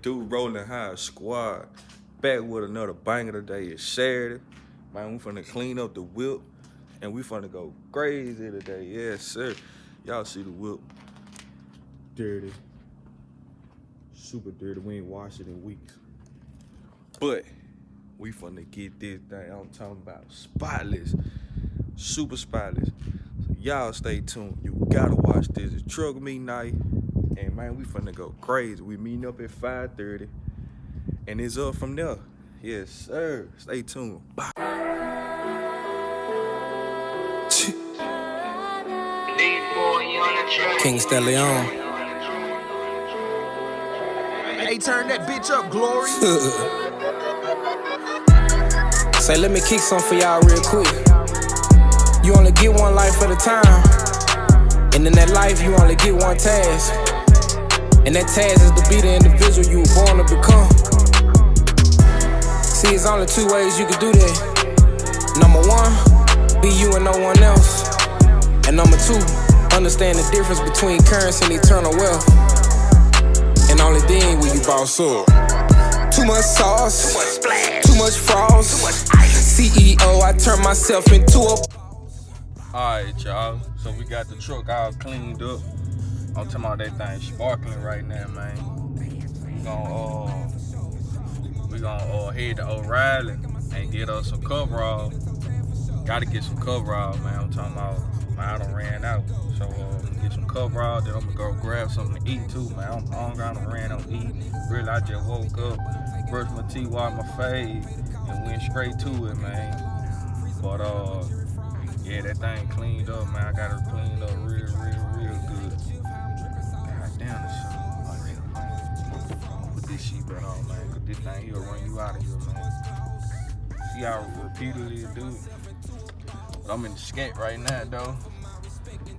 do? Rollin High Squad. Back with another banger today. It's Saturday. Man, we finna clean up the whip. And we finna go crazy today. Yes, sir. Y'all see the whip. Dirty. Super dirty. We ain't washed it in weeks. But we finna get this thing. I'm talking about spotless. Super spotless. So y'all stay tuned. You gotta watch this. It's truck meet night. And man, we finna go crazy. We meeting up at 5:30. And it's up from there. Yes, sir. Stay tuned. Bye. King Stallion. Hey, turn that bitch up, Glory. Say, let me kick some for y'all real quick. You only get one life at a time. And in that life, you only get one task. And that task is to be the individual you were born to become. See, it's only two ways you can do that. Number one, be you and no one else. And number two, understand the difference between currency and eternal wealth. And only then will you boss up. Too much sauce, too much splash, too much frost, too much ice. CEO, I turn myself into a... Alright, y'all. So we got the truck all cleaned up. I'm talking about that thing sparkling right now, man. We gonna head to O'Reilly and get us some coverall. Gotta get some coverall, man. I'm talking about, man, I done ran out. So get some coverall, then I'm gonna go grab something to eat too, man. I'm hungry, I done ran out eating. Really, I just woke up, brushed my teeth, washed my face, and went straight to it, man. But yeah, that thing cleaned up, man. I got it cleaned up real good. God damn, this shit. Put this shit back on, man. Cause this thing here'll run you out of here, man. See how repeatedly it do it? But I'm in the scat right now, though.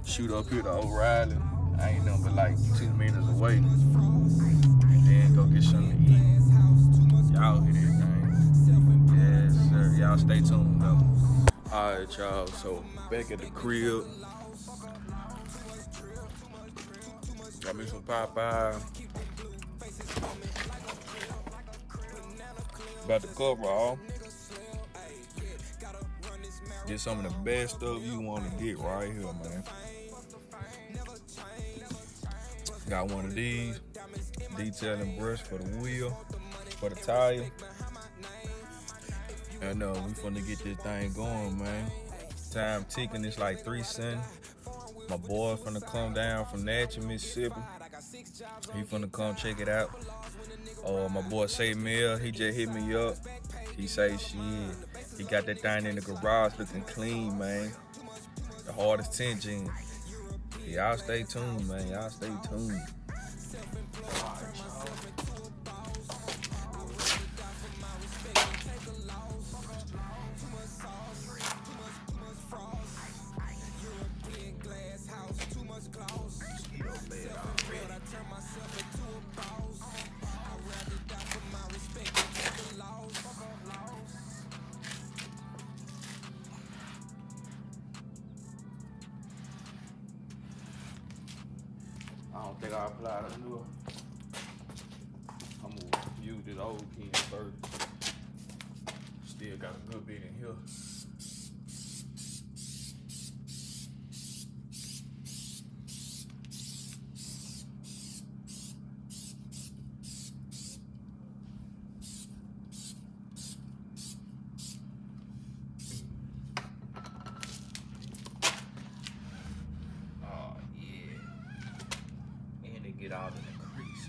Shoot up here to O'Reilly. I ain't nothing but like 2 minutes away. And then go get something to eat. Y'all hear that thing? Yes, sir. Y'all stay tuned, though. Alright, y'all, so back at the crib. Got me some Popeye. About to cover all. Get some of the best stuff you want to get right here, man. Got one of these. Detailing brush for the wheel, for the tire. And we finna get this thing going, man. Time ticking, it's like 3 cents. My boy finna come down from Natchez, Mississippi. He finna come check it out. My boy Say Mill, he just hit me up. He say shit, he got that thing in the garage looking clean, man. The hardest 10 gen. Y'all stay tuned, man. Y'all stay tuned. I don't think I applied a new. I'm gonna use this old pen first. Still got a good bit in here. Get out in the crease.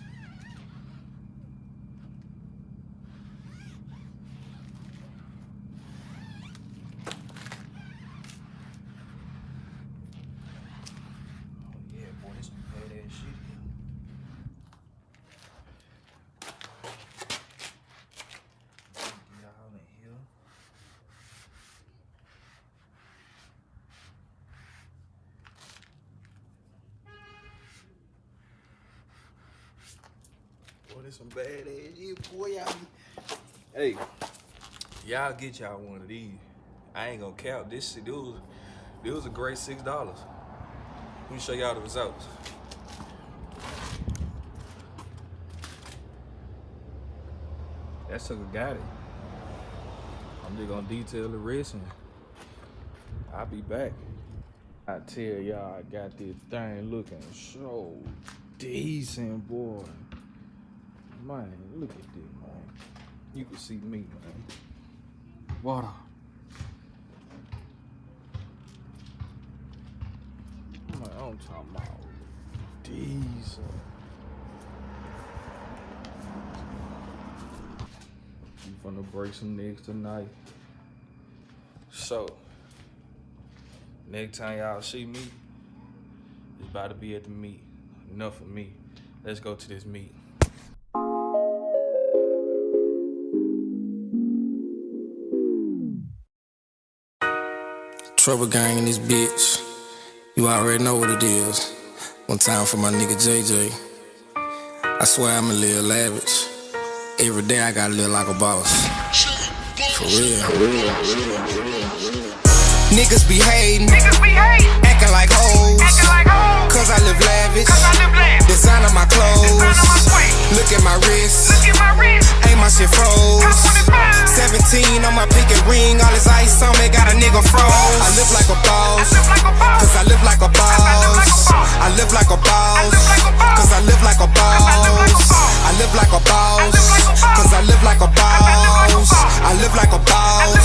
Oh yeah, boy, this some badass shit here. Get out in here. Boy, this some badass shit, boy. Hey, y'all get y'all one of these. I ain't gonna count this shit. It was a great $6. Let me show y'all the results. that sucker got it. I'm just gonna detail the rest and I'll be back. I tell y'all, I got this thing looking so decent, boy. Man, look at this, man. You can see me, man. Water. Man, I'm talking about decent. I'm finna break some necks tonight. So, next time y'all see me, it's about to be at the meet. Enough of me. Let's go to this meet. Trouble gang in this bitch. You already know what it is. One time for my nigga JJ. I swear I'm a little lavish. Every day I gotta live like a boss. For real. Niggas be hating, acting like hoes. Cause I live lavish. Designer my clothes. Look at my wrist. Ain't my shit froze. 17 on my pinky ring. All this ice on me got a nigga froze. I live like a boss. Cause I live like a boss. I live like a boss. Cause I live like a boss. I live like a boss. Cause I live like a boss. I live like a boss.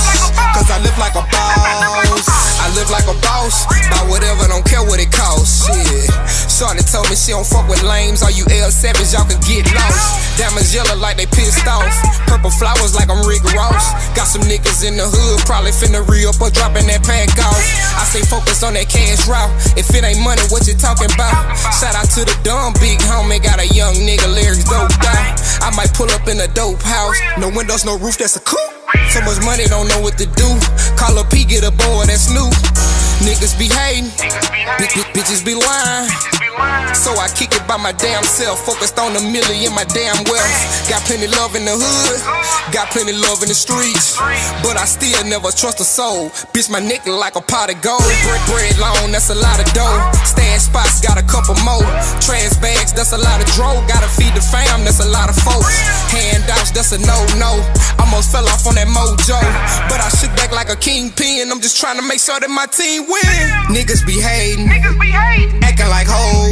Cause I live like a boss. I live like a boss. Buy whatever, don't care what it costs. Shit. Shorty told me she don't fuck with lames. All you L7s, y'all can get lost. Diamonds yellow like they pissed off. Purple flowers like I'm Rick Ross. Got some niggas in the hood, probably finna re-up or dropping that pack off. I stay focused on that cash route. If it ain't money, what you talking about? Shout out to the dumb big homie. Got a young nigga, lyrics doped out. I might pull up in a dope house. No windows, no roof, that's a coupe. So much money, don't know what to do. Call up P, get a boy, that's new. Niggas be hating, bitches be lying. So I kick it by my damn self. Focused on a million, my damn wealth. Got plenty love in the hood, got plenty love in the streets. But I still never trust a soul. Bitch, my neck look like a pot of gold. Bread long, that's a lot of dough. Stash spots, got a couple more. Trash bags, that's a lot of dro. Gotta feed the fam, that's a lot of folks. Handouts, that's a no-no. Almost fell off on that mojo. But I shook back like a kingpin. I'm just trying to make sure that my team win. Niggas be hating, acting like hoes.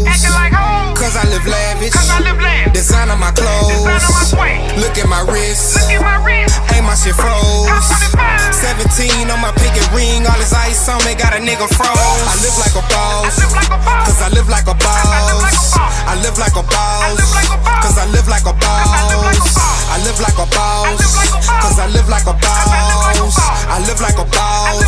Cause I live lavish. Designer my clothes. Look at my wrist. Ain't my shit froze. 17 on my pinky ring. All this ice on me got a nigga froze. I live like a boss. Cause I live like a boss. I live like a boss. Cause I live like a boss. I live like a boss. Cause I live like a boss. I live like a boss.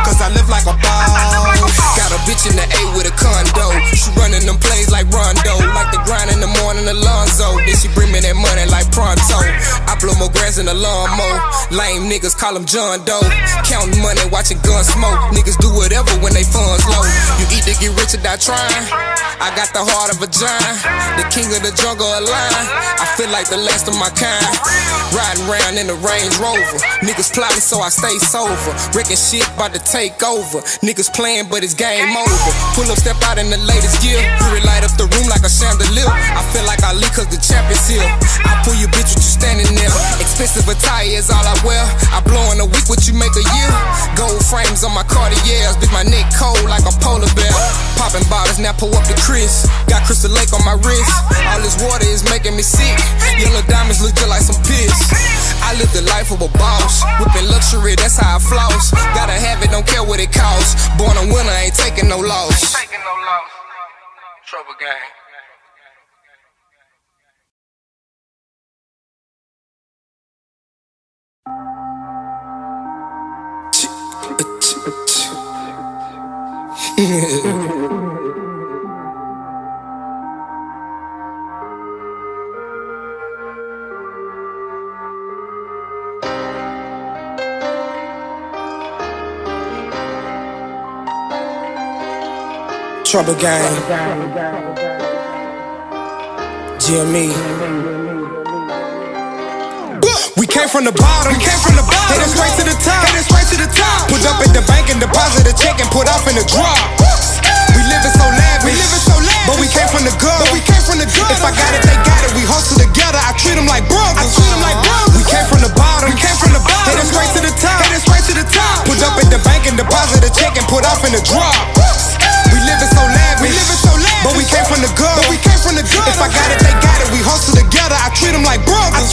Cause I live like a boss. Got a bitch in the A with a condo. She running them plays like Rondo. Like the grind in the morning, Alonzo. Then she bring me that money like pronto. I blow more grass in the lawnmower. Lame niggas call them John Doe. Counting money, watching guns smoke. Niggas do whatever when they funds low. You either get rich or die trying. I got the heart of a giant. The king of the jungle alive. I feel like the last of my kind. Riding around in the Range Rover. Niggas plotting so I stay sober. Wrecking shit about to take over. Niggas playing but it's game over. Pull up, step out in the latest gear. You light up the room like a chandelier. I feel like I leak cause the champion's here. I pull your bitch with you standing there. Expensive attire is all I wear. I blow in a week what you make a year. Gold frames on my Cartiers. Bitch my neck cold like a polar bear. Popping bottles now pull up the Chris. Got Crystal Lake on my wrist. All this water is making me sick. Yellow diamonds look just like some piss. I live the life of a boss. Whipping luxury, that's how I floss. Gotta have it, don't care what it costs. Born a winner, ain't taking no loss. Trouble gang. Trouble gang. GME. We came from the bottom, headed straight to the top, Put up at the bank and deposit a check and put off in the drop. We living so lavish, but we came from the gutter. If I got it, they got it. We hustle together. I treat them like brothers. We came from If I got it, they got it. We hustle together. I treat them like brothers.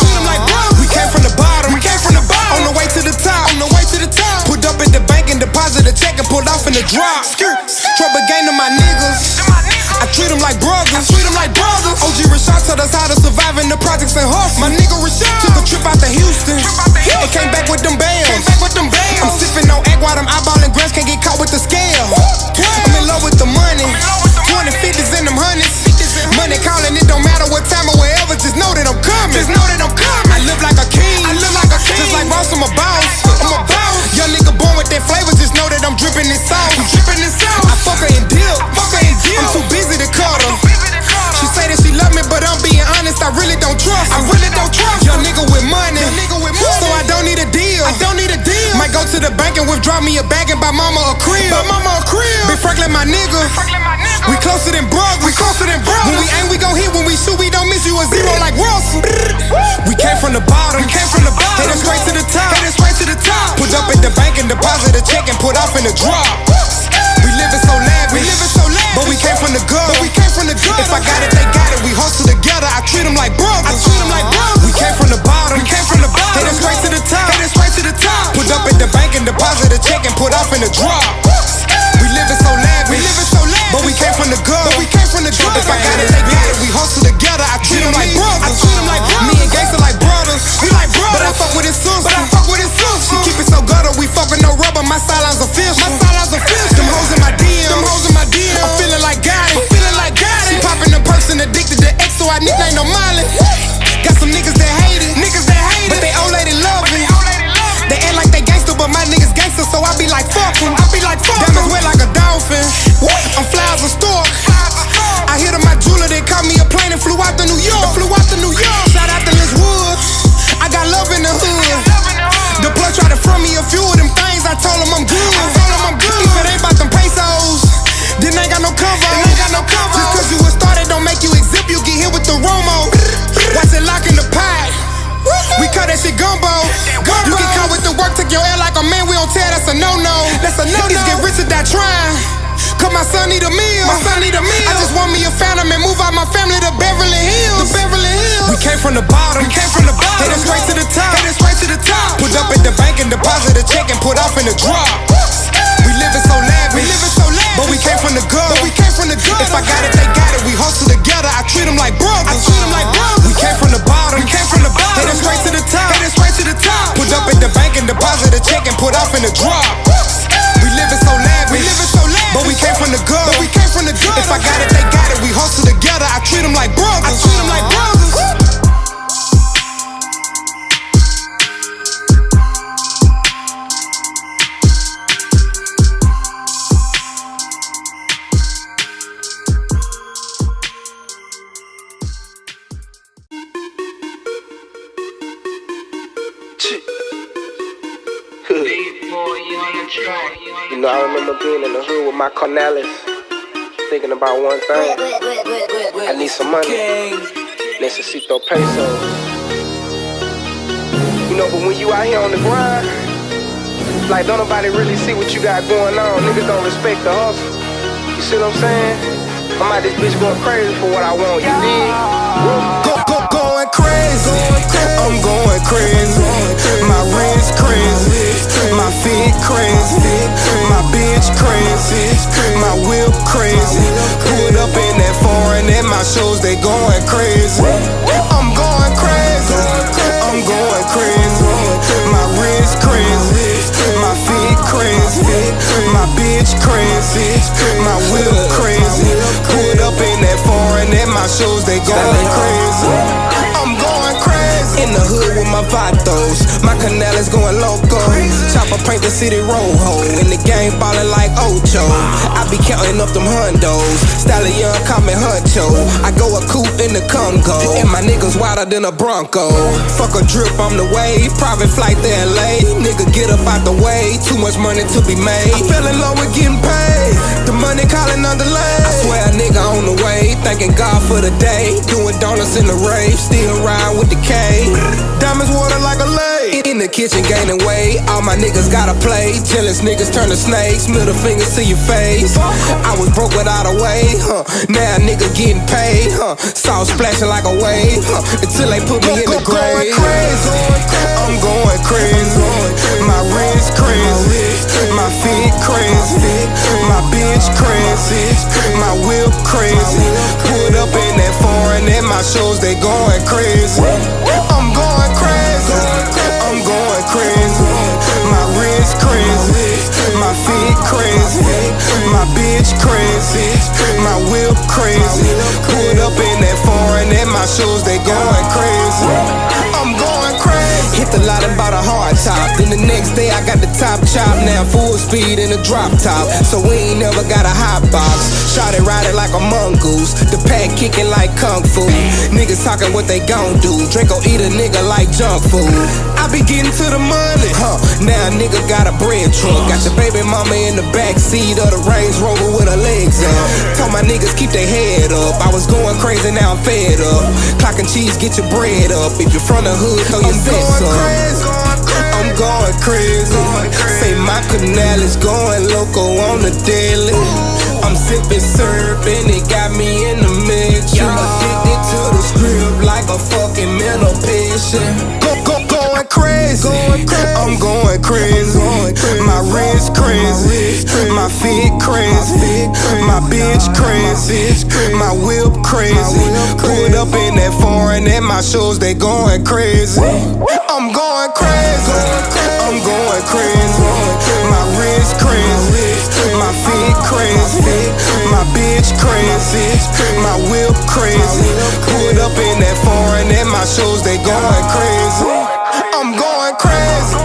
We came from the bottom. On the way to the top. Put up at the bank and deposit a check and pulled off in the drop. Trouble game to my niggas. I treat them like brothers. OG Rashad taught us how to survive in the projects and hustle. My nigga Rashad took a trip out to Houston and came back with them bands. I'm sipping on egg while them eyeballing grams can't get caught with the scale. I'm in love with the money. 20 50s and them hundreds. Money calling, it don't matter what time or wherever. Just know that I'm coming. I live like a king. Just like Ross, I'm a boss. Young nigga born with that flavor. Just know that I'm dripping this sauce. I fuck her and dip. I'm too busy to cut her. She say that she love me, but I'm being honest, I really don't trust her. Young nigga with money, so I don't need a deal. Might go to the bank and withdraw me a bag and buy mama a crib. Big Franklin, my nigga. We closer than brothers. When we aim, we gon' hit. When we shoot, we don't miss you a zero like Russell. We came from the bottom. Headed straight to the top. Put up at the bank and deposit a check and put off in the drop. We living so lavish, but we came from the gutter. If I got it, they got it. We hustle together. I treat them like brothers. We came from the bottom. Headed straight to the top. Put up at the bank and deposit a check and put off in the drop. We living so lavish, but we came from the gutter. If I got it, they got it. We hustle together. I treat them like brothers. Me and Gangsta like brothers. But I fuck with his sister. She keep it so gutter. We fuck with no rubber. My sidelines official. Them hoes in my DM. I'm feeling like God. She popping the person addicted to X, so I nickname no Molly. Got some niggas that hate it, but they old lady love it. They act like they gangster, but my niggas gangster, so I be like fuck 'em. Diamonds wet like a dolphin. I'm fly as a stork. I hit on my jeweler, they caught me a plane and flew out to New York. Shout out to Liz Woods. I got love in the hood. The plug tried to front me a few of them things. I told him I'm good. If it ain't about them pesos, then ain't got no cover. Just cause you was started don't make you exhibit. You get hit with the Romo. Watch it lock in the pot. We cut that shit gumbo. You get caught with the work, take your L like a man. We don't tell, that's a no-no. Niggas get rich or die trying. Cause my son need a meal. I just want me a phantom and move out my family to Beverly Hills. We came from the bottom. Headed straight to the top. Put up at the bank and deposit a check and put off in the drop. We living so lavish, but we came from the gutter. If I got it, they got it. We hustle together. I treat them like brothers. We came from the bottom. Headed straight to the top. Put up at the bank and deposit a check and put off in the drop. We living so lavish, but we came from the gutter. If I got it, they got it. We hustle together. I treat them like brothers. You know, I remember being in the hood with my Cornelis, thinking about one thing. I need some money. Necesito pesos. You know, but when you out here on the grind, like don't nobody really see what you got going on. Niggas don't respect the hustle. You see what I'm saying? I'm out this bitch going crazy for what I want. You dig? Going crazy. I'm going crazy. My wrist crazy. My feet crazy. My bitch crazy. My whip crazy. Pulled up in that foreign and my shoes, they going crazy. I'm going crazy. My wrist crazy. My feet crazy. My bitch crazy. My whip crazy. Pulled up in that foreign and my shoes, they going crazy. I'm going crazy. In the hood with my vatos, my Canales going loco. Chopper paint the city rojo. In the game ballin' like Ocho. I be counting up them hundos. Stallion call me Huncho. I go a coupe in the Congo, and my niggas wilder than a Bronco. Fuck a drip, I'm the wave. Private flight to LA. Nigga get up out the way. Too much money to be made. I fell in love with getting paid. The money calling on the lane. I swear a nigga on the way. Thanking God for the day. Doing donuts in the rave. Still ride with the K. Diamonds water like a lake. In the kitchen gaining weight. All my niggas gotta play. Jealous niggas turn to snakes. Middle fingers to your face. I was broke without a way, now a nigga getting paid, Sauce splashing like a wave, until they put me in the grave. I'm going crazy. My wrist crazy. My feet crazy. My bitch crazy. My whip crazy. Put up in that foreign and my shows, they going crazy. I'm going crazy. I'm going crazy. My wrist crazy. My feet crazy. My bitch crazy. My whip crazy. Put up in that foreign and my shows, they going crazy. I'm going crazy. Hit the lot and bought a hard top. Then the next day I got the top chop. Now full speed in a drop top. So we ain't never got a hot box. Shot it riding like a mongoose. The pack kicking like kung fu. Niggas talking what they gon' do. Draco eat a nigga like junk food. I be getting to the money. Now a nigga got a bread truck. Got your baby mama in the back seat of the Range Rover with her legs up. Told my niggas keep their head up. I was going crazy, now I'm fed up. Clock and cheese, get your bread up. If you're from the hood, throw your sets up. I'm going crazy. Say my canal is going loco on the daily. I'm sipping syrup and it got me in the mix. I'm addicted to the script like a fucking mental patient. Going crazy. I'm going crazy. My wrist crazy. My feet crazy. My bitch crazy. My whip crazy. Put up in that foreign and my shows, they going crazy. I'm going crazy. I'm going crazy. My wrist crazy. My feet crazy. My bitch crazy. My whip crazy. Put up in that foreign and my shows, they going crazy. I'm going crazy.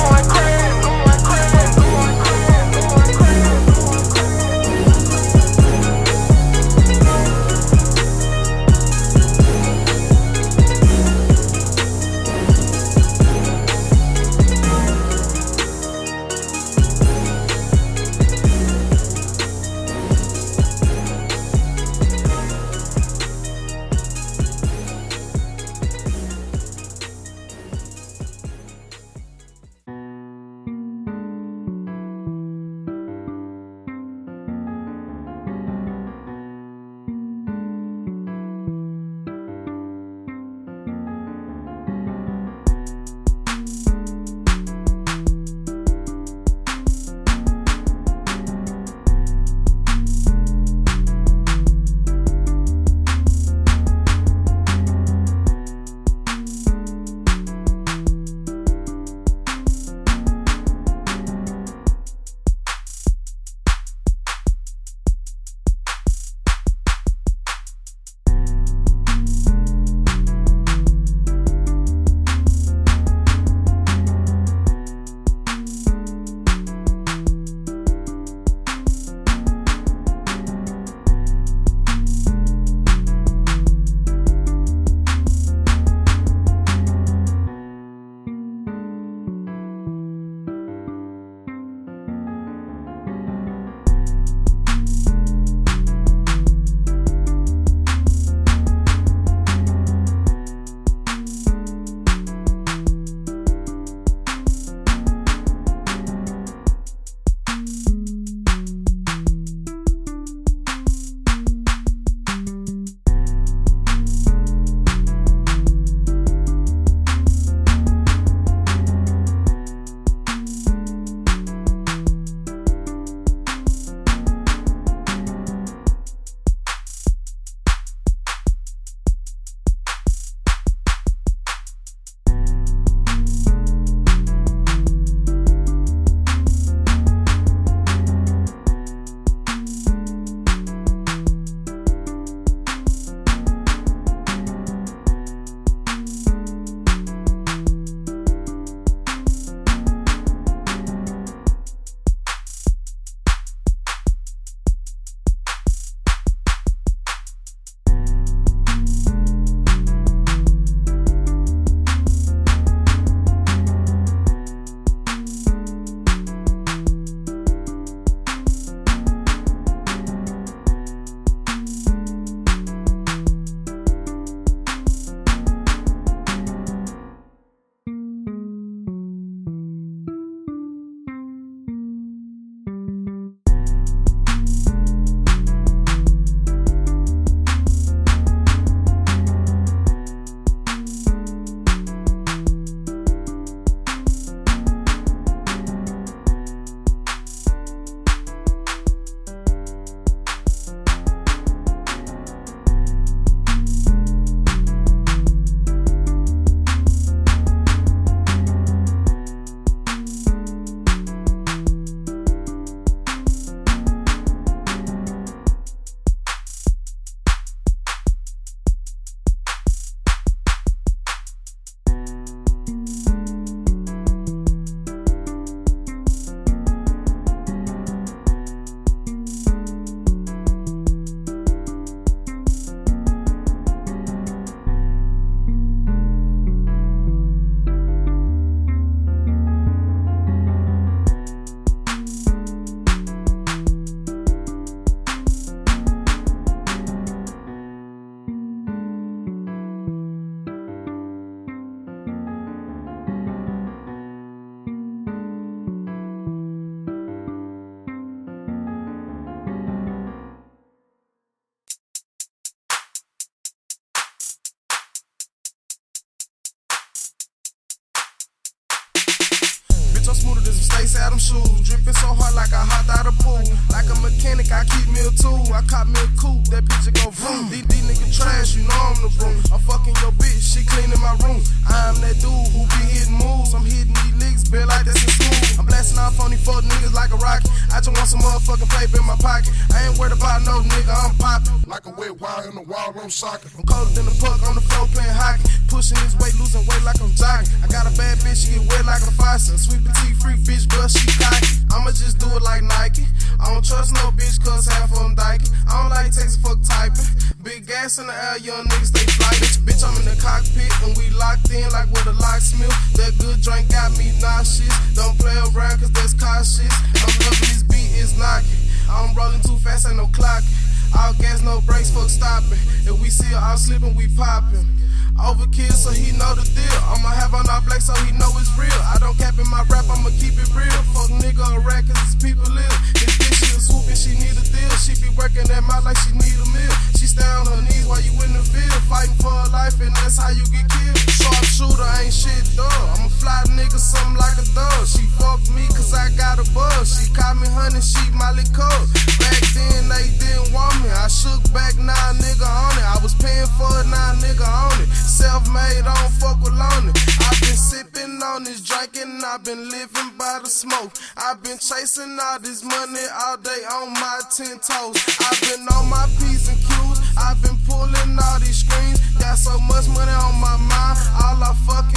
Working so hard like I hopped out of pool. Like a mechanic, I keep me a tool. I caught me a coupe, that bitch go vroom. These niggas trash, you know I'm the room. I'm fucking your bitch, she cleaning my room. I'm that dude who be hitting moves. I'm hitting these licks, bill like that's in smooth. I'm blasting off on these fuck niggas like a rocket. I just want some motherfucking paper in my pocket. I ain't worried about no nigga, I'm poppin'. Like a wet wire in the wall, I'm socket. I'm colder than the puck on the floor playing hockey. Pushing this weight, losing weight like I'm jogging. I got a bad bitch, she get wet like a faucet. Sweet petite freak bitch, but she cocky. I'ma just do it like Nike. I don't trust no bitch, cause half of them dykey. I don't like texting, fuck typing. Big gas in the air, young niggas stay fly. Bitch, I'm in the cockpit and we locked in like with a locksmith. That good drink got me nauseous. Don't play around cause that's cautious. I'm loving this beat, it's knocking. I'm rolling too fast, ain't no clocking. All gas, no brakes, fuck stopping. If we see her out slipping, we popping. Overkill, so he know the deal. I'ma have on all black, so he know it's real. I don't cap in my rap, I'ma keep it real. Fuck nigga a rat, cause his people live. This bitch, she a swoop and she need a deal. She be working that mouth like she need a meal. She stay on her knees while you in the field. Fighting for her life, and that's how you get killed. Sharp shooter, ain't shit, dog. I'm a fly nigga, something like a dog. She fucked me, cause I got a buzz. She caught me hunting, she my liquor. Back then, they didn't want me. I shook back, now nigga on it. I was paying for it, now nigga on it. Self-made, I don't fuck with loaning. I've been sipping on this drinking, I've been living by the smoke. I've been chasing all this money all day on my 10 toes. I've been on my P's and Q's, I've been pulling all these screens. Got so much money on my mind, all I fuck